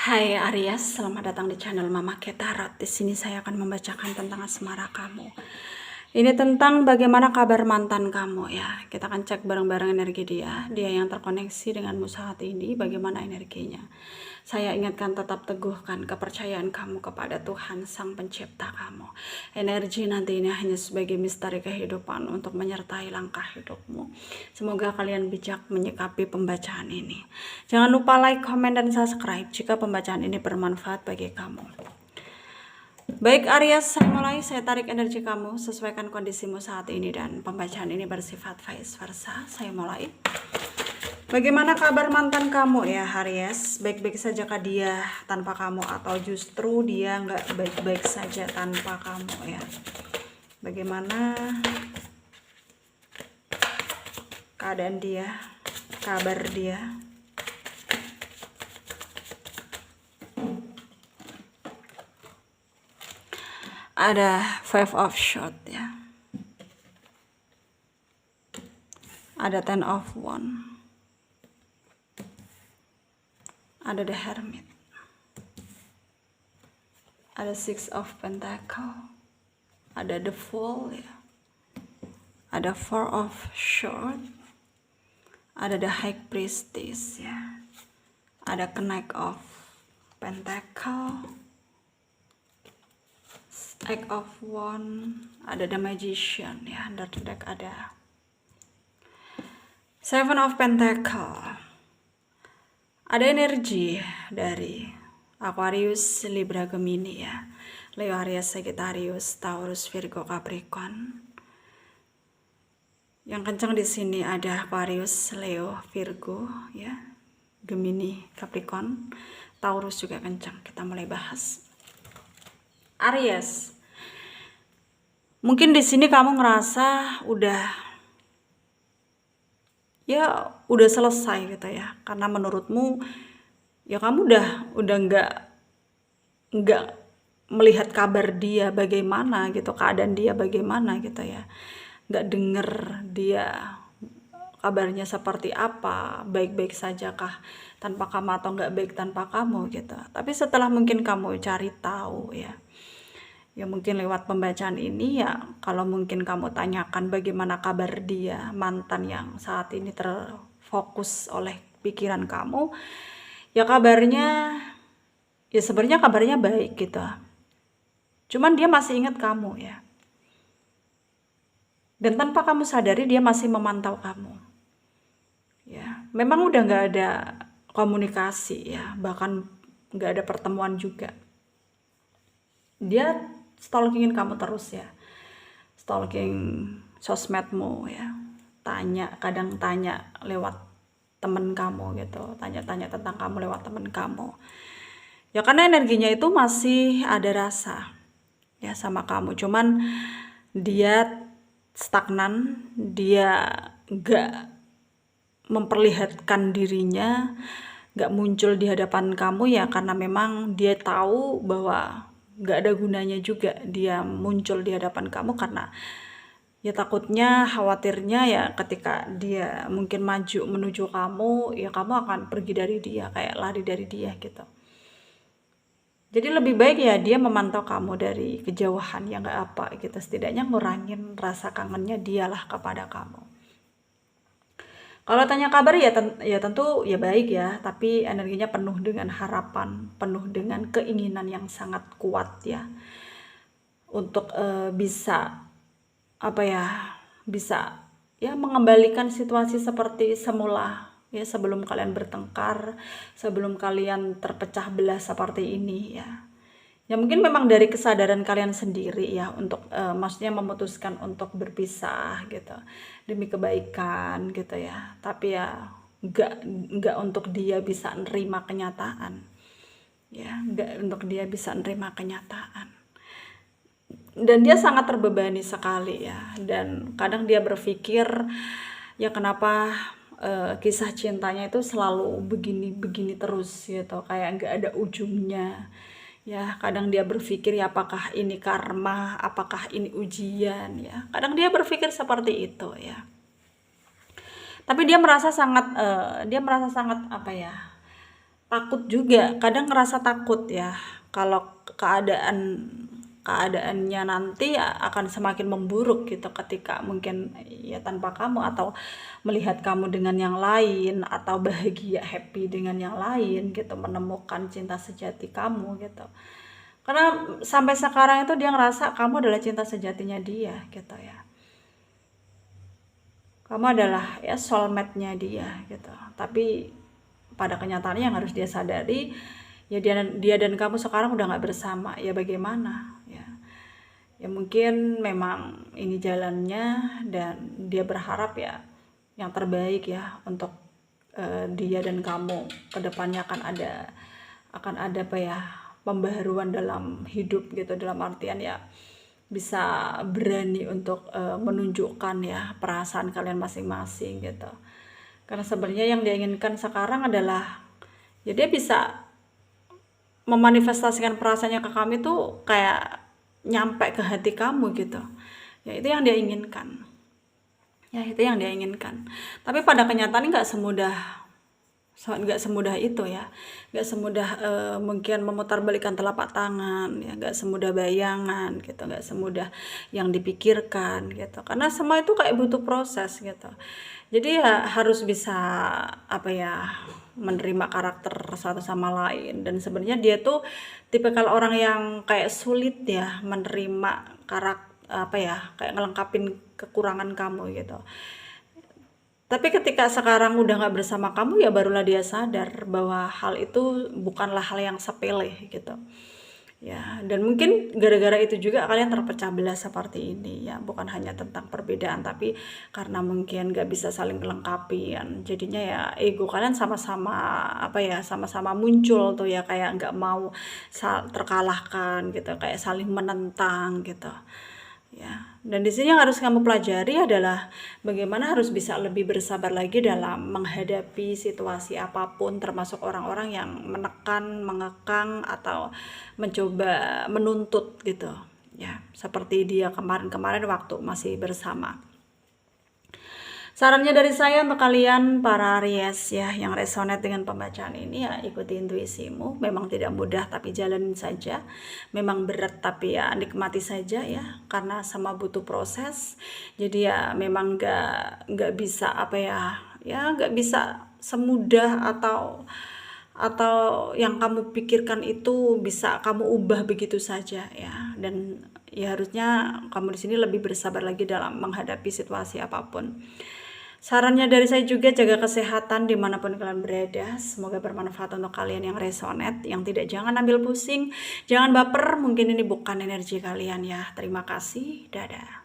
Hai Aries, selamat datang di channel Mama Ketarot. Di sini saya akan membacakan tentang asmara kamu. Ini tentang bagaimana kabar mantan kamu ya. Kita akan cek bareng-bareng energi dia. Dia yang terkoneksi denganmu saat ini, bagaimana energinya. Saya ingatkan tetap teguhkan kepercayaan kamu kepada Tuhan Sang Pencipta kamu. Energi nanti ini hanya sebagai misteri kehidupan untuk menyertai langkah hidupmu. Semoga kalian bijak menyikapi pembacaan ini. Jangan lupa like, komen, dan subscribe jika pembacaan ini bermanfaat bagi kamu. Baik Aries, saya tarik energi kamu, sesuaikan kondisimu saat ini, dan pembacaan ini bersifat vice versa. Saya mulai. Bagaimana kabar mantan kamu ya Aries? Baik-baik saja kah dia tanpa kamu, atau justru dia nggak baik-baik saja tanpa kamu ya? Bagaimana keadaan dia, kabar dia? Ada Five of Swords ya. Ada Ten of Wands. Ada The Hermit. Ada Six of Pentacles. Ada The Fool ya. Ada Four of Swords. Ada The High Priestess ya. Ada Knight of Pentacles. Eight of Wands. Ada The Magician ya. Under the deck ada Seven of Pentacles. Ada energi dari Aquarius, Libra, Gemini ya. Leo, Aries, Sagittarius, Taurus, Virgo, Capricorn. Yang kencang di sini ada Aquarius, Leo, Virgo ya. Gemini, Capricorn, Taurus juga kencang. Kita mulai bahas. Aries, mungkin di sini kamu ngerasa udah selesai gitu ya, karena menurutmu ya kamu udah nggak melihat kabar dia bagaimana gitu, keadaan dia bagaimana gitu ya, nggak denger dia kabarnya seperti apa, baik-baik saja kah tanpa kamu atau nggak baik tanpa kamu gitu. Tapi setelah mungkin kamu cari tahu ya mungkin lewat pembacaan ini ya, kalau mungkin kamu tanyakan bagaimana kabar dia, mantan yang saat ini terfokus oleh pikiran kamu, ya kabarnya ya sebenarnya kabarnya baik gitu, cuman dia masih ingat kamu ya, dan tanpa kamu sadari dia masih memantau kamu ya. Memang udah nggak ada komunikasi ya, bahkan nggak ada pertemuan juga. Dia stalkingin kamu terus ya, stalking sosmedmu ya, kadang tanya lewat temen kamu gitu, tanya-tanya tentang kamu lewat temen kamu ya, karena energinya itu masih ada rasa ya sama kamu, cuman dia stagnan, dia gak memperlihatkan dirinya, gak muncul di hadapan kamu ya, karena memang dia tahu bahwa gak ada gunanya juga dia muncul di hadapan kamu, karena ya takutnya, khawatirnya ya ketika dia mungkin maju menuju kamu ya, kamu akan pergi dari dia, kayak lari dari dia gitu. Jadi lebih baik ya dia memantau kamu dari kejauhan ya, nggak apa gitu, setidaknya ngurangin rasa kangennya dialah kepada kamu. Kalau tanya kabar ya, tentu ya baik ya, tapi energinya penuh dengan harapan, penuh dengan keinginan yang sangat kuat ya, untuk bisa bisa ya mengembalikan situasi seperti semula ya, sebelum kalian bertengkar, sebelum kalian terpecah belah seperti ini ya. Ya mungkin memang dari kesadaran kalian sendiri ya, untuk maksudnya memutuskan untuk berpisah gitu demi kebaikan gitu ya, tapi ya nggak untuk dia bisa nerima kenyataan ya, nggak untuk dia bisa nerima kenyataan, dan dia sangat terbebani sekali ya, dan kadang dia berpikir ya kenapa kisah cintanya itu selalu begini terus gitu, kayak nggak ada ujungnya ya. Kadang dia berpikir ya, apakah ini karma, apakah ini ujian ya, kadang dia berpikir seperti itu ya. Tapi dia merasa sangat takut juga, kadang ngerasa takut ya kalau keadaannya nanti akan semakin memburuk gitu ketika mungkin ya tanpa kamu, atau melihat kamu dengan yang lain, atau bahagia happy dengan yang lain gitu, menemukan cinta sejati kamu gitu. Karena sampai sekarang itu dia ngerasa kamu adalah cinta sejatinya dia gitu ya. Kamu adalah ya soulmate-nya dia gitu. Tapi pada kenyataannya yang harus dia sadari ya, dia dan kamu sekarang udah nggak bersama. Ya bagaimana ya? Ya mungkin memang ini jalannya, dan dia berharap ya yang terbaik ya untuk dia dan kamu. Kedepannya akan ada apa ya, pembaharuan dalam hidup gitu, dalam artian ya bisa berani untuk menunjukkan ya perasaan kalian masing-masing gitu. Karena sebenarnya yang dia inginkan sekarang adalah ya dia bisa memanifestasikan perasaannya ke kami tuh kayak nyampe ke hati kamu gitu. Ya itu yang dia inginkan. Ya itu yang dia inginkan. Tapi pada kenyataannya nggak semudah itu ya, nggak semudah mungkin memutarbalikkan telapak tangan ya, nggak semudah bayangan gitu, nggak semudah yang dipikirkan gitu, karena semua itu kayak butuh proses gitu. Jadi ya harus bisa apa ya, menerima karakter satu sama lain. Dan sebenarnya dia tuh tipikal orang yang kayak sulit ya menerima apa ya, kayak ngelengkapin kekurangan kamu gitu. Tapi ketika sekarang udah nggak bersama kamu ya barulah dia sadar bahwa hal itu bukanlah hal yang sepele gitu. Ya, dan mungkin gara-gara itu juga kalian terpecah belah seperti ini ya, bukan hanya tentang perbedaan, tapi karena mungkin nggak bisa saling melengkapi kan. Jadinya ya ego kalian sama-sama apa ya, sama-sama muncul tuh ya, kayak nggak mau terkalahkan gitu, kayak saling menentang gitu. Ya, dan di sini yang harus kamu pelajari adalah bagaimana harus bisa lebih bersabar lagi dalam menghadapi situasi apapun, termasuk orang-orang yang menekan, mengekang, atau mencoba menuntut gitu. Ya, seperti dia kemarin-kemarin waktu masih bersama. Sarannya dari saya untuk kalian para Aries ya yang resonate dengan pembacaan ini, ya ikuti intuisimu. Memang tidak mudah tapi jalanin saja. Memang berat tapi ya nikmati saja ya, karena sama butuh proses. Jadi ya memang nggak bisa apa ya nggak bisa semudah atau yang kamu pikirkan itu bisa kamu ubah begitu saja ya. Dan ya harusnya kamu di sini lebih bersabar lagi dalam menghadapi situasi apapun. Sarannya dari saya juga, jaga kesehatan dimanapun kalian berada. Semoga bermanfaat untuk kalian yang resonate, yang tidak, jangan ambil pusing, jangan baper, mungkin ini bukan energi kalian ya. Terima kasih, dadah.